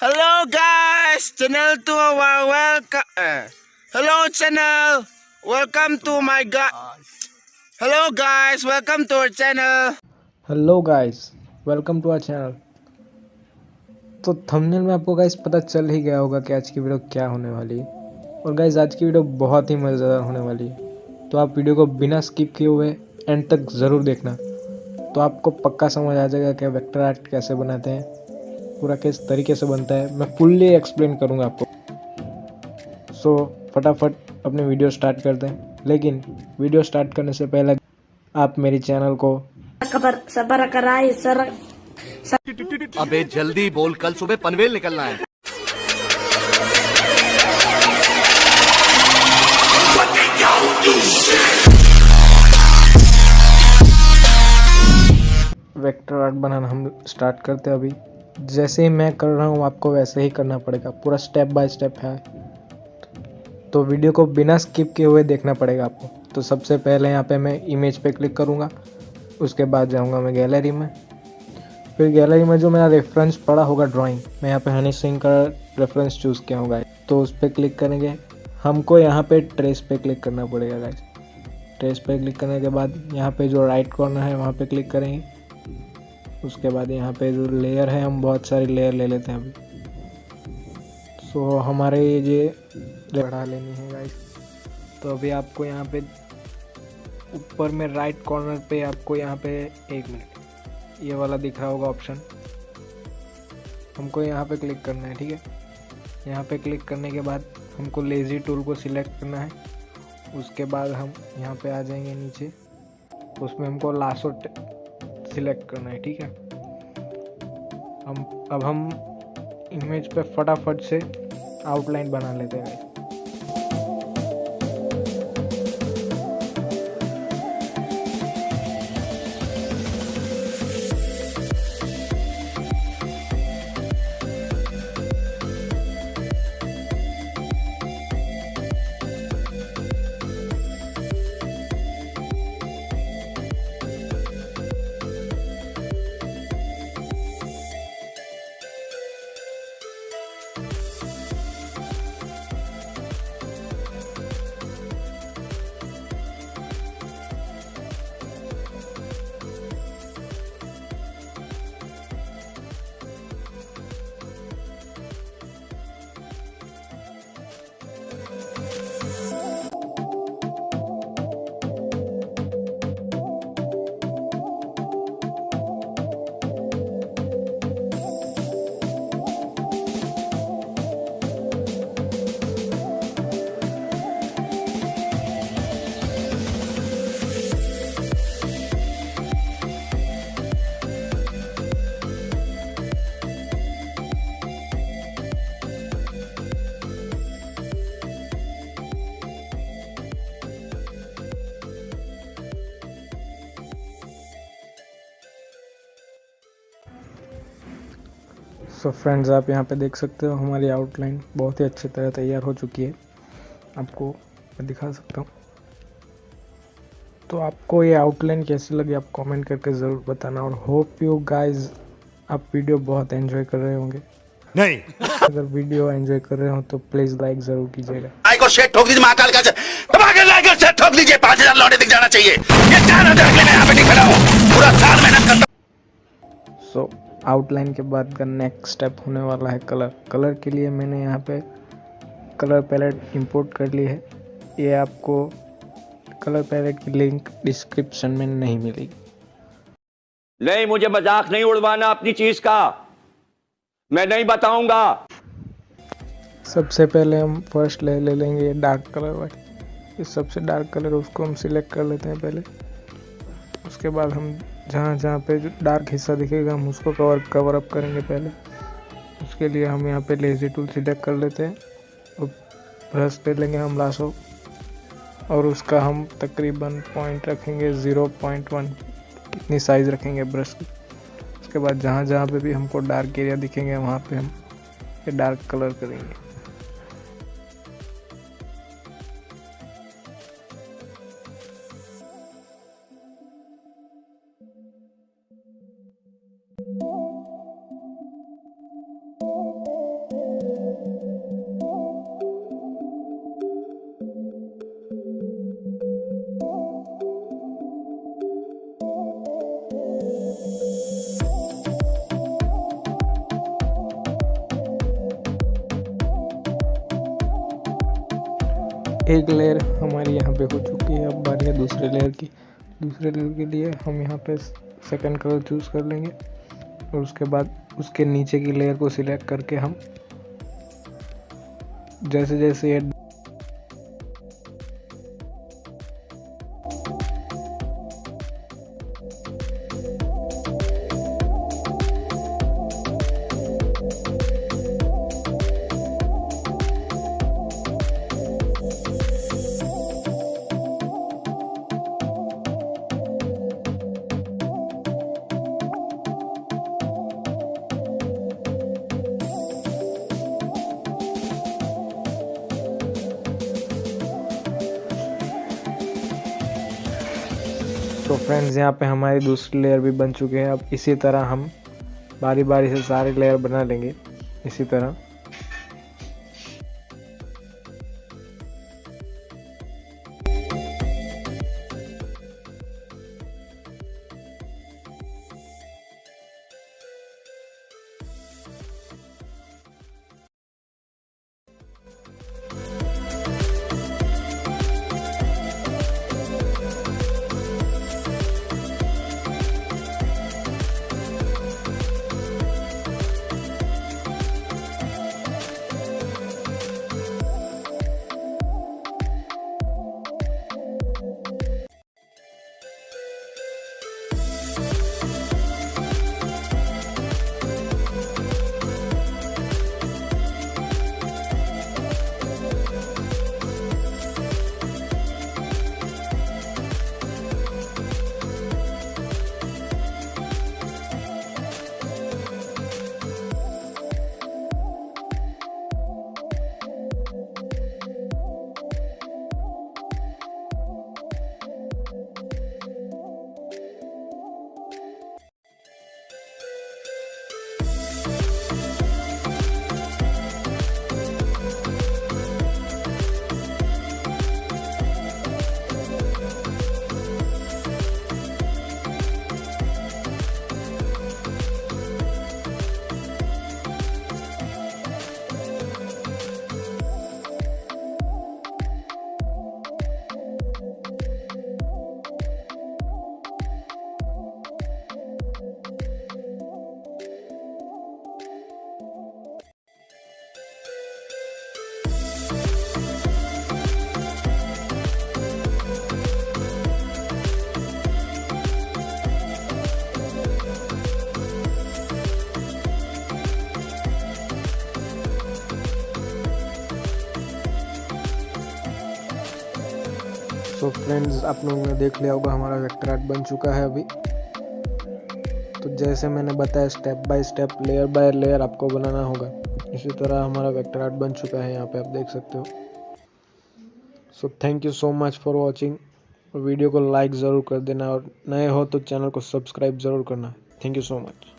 Hello guys, channel to our welcome. Hello channel, welcome to my Hello guys, welcome to our channel. Hello guys, welcome to our channel. तो thumbnail में आपको guys पता चल ही गया होगा कि आज की वीडियो क्या होने वाली है। और गाइस आज की वीडियो बहुत ही मज़ेदार होने वाली है, तो आप वीडियो को बिना स्किप किए हुए एंड तक ज़रूर देखना। तो आपको पक्का समझ आ जाएगा कि वेक्टर आर्ट कैसे बनाते हैं, पूरा किस तरीके से बनता है। मैं फुल्ली एक्सप्लेन करूँगा आपको। सो फटाफट अपनी वीडियो स्टार्ट करते हैं, लेकिन वीडियो स्टार्ट करने से पहले आप मेरे चैनल को सबर कराए सर। अबे जल्दी बोल, कल सुबह पनवेल निकलना है। वेक्टर आर्ट बनाना हम स्टार्ट करते हैं। अभी जैसे ही मैं कर रहा हूँ आपको वैसे ही करना पड़ेगा, पूरा स्टेप बाय स्टेप है, तो वीडियो को बिना स्किप किए हुए देखना पड़ेगा आपको। तो सबसे पहले यहाँ पे मैं इमेज पे क्लिक करूँगा, उसके बाद जाऊँगा मैं गैलरी में। फिर गैलरी में जो मेरा रेफरेंस पड़ा होगा ड्राइंग, मैं यहाँ पे हनी सिंह का रेफरेंस चूज़ किया होगा, तो उस पर क्लिक करेंगे। हमको यहाँ पे ट्रेस पे क्लिक करना पड़ेगा गाइस। ट्रेस पे क्लिक करने के बाद यहाँ पे जो राइट कॉर्नर है वहाँ पे क्लिक करेंगे। उसके बाद यहाँ पे जो लेयर है, हम बहुत सारी लेयर ले लेते हैं अभी। सो हमारे ये बढ़ा लेनी है गाइस। तो अभी आपको यहाँ पे ऊपर में राइट कॉर्नर पे आपको यहाँ पे 1 मिनट ये वाला दिख रहा होगा ऑप्शन, हमको यहाँ पे क्लिक करना है। ठीक है, यहाँ पे क्लिक करने के बाद हमको लेज़ी टूल को सिलेक्ट करना है। उसके बाद हम यहाँ पे आ जाएंगे नीचे, उसमें हमको लासो सिलेक्ट करना है। ठीक है, अब हम इमेज पे फटाफट से आउटलाइन बना लेते हैं। सो फ्रेंड्स, आप यहाँ पे देख सकते हो हमारी आउटलाइन बहुत ही अच्छी तरह तैयार हो चुकी है। आपको मैं दिखा सकता हूँ। तो आपको ये आउटलाइन कैसी लगी आप कमेंट करके ज़रूर बताना, और होप यू गाइस आप वीडियो बहुत एंजॉय कर रहे होंगे। नहीं, अगर वीडियो एंजॉय कर रहे हो तो प्लीज़ लाइक ज़रूर कीजिएगा। लाइक और शेयर ठोक दीजिए, महाकाल का दबा लाइक और शेयर ठोक दीजिए। 5000 लौटे दिख जाना चाहिए। ये 4000 के लिए मैं यहाँ पे नहीं खड़ा हूँ, पूरा साल मेहनत करता हूँ। सो आउटलाइन के बाद का नेक्स्ट स्टेप होने वाला है कलर। कलर के लिए मैंने यहाँ पे कलर पैलेट इंपोर्ट कर ली है। ये आपको कलर पैलेट की लिंक डिस्क्रिप्शन में नहीं मिलेगी। नहीं, मुझे मजाक नहीं उड़वाना अपनी चीज का, मैं नहीं बताऊंगा। सबसे पहले हम फर्स्ट ले लेंगे डार्क कलर वाली। ये सबसे डार्क कलर उसको हम सिलेक्ट कर लेते हैं पहले। उसके बाद हम जहाँ पे जो डार्क हिस्सा दिखेगा हम उसको कवर अप करेंगे पहले। उसके लिए हम यहाँ पे लेज़ी टूल सिलेक्ट कर लेते हैं और ब्रश ले लेंगे हम लासो, और उसका हम तकरीबन पॉइंट रखेंगे 0.1, इतनी साइज़ रखेंगे ब्रश की। उसके बाद जहाँ पे भी हमको डार्क एरिया दिखेंगे वहाँ पे हम ये डार्क कलर करेंगे। एक लेयर हमारी यहाँ पे हो चुकी है। अब बारी है दूसरे लेयर की। दूसरे लेयर के लिए हम यहाँ पे सेकंड कलर चूज़ कर लेंगे और उसके बाद उसके नीचे की लेयर को सिलेक्ट करके हम जैसे जैसे ये तो फ्रेंड्स यहाँ पे हमारी दूसरी लेयर भी बन चुकी है। अब इसी तरह हम बारी बारी से सारे लेयर बना लेंगे इसी तरह। सो फ्रेंड्स, आप लोगों ने देख लिया होगा हमारा वेक्टर आर्ट बन चुका है अभी। तो जैसे मैंने बताया step by step layer by layer आपको बनाना होगा, इसी तरह हमारा वेक्टर आर्ट बन चुका है। यहाँ पे आप देख सकते हो। So thank you so much for watching. Video को लाइक ज़रूर कर देना और नए हो तो चैनल को सब्सक्राइब ज़रूर करना। Thank you so much.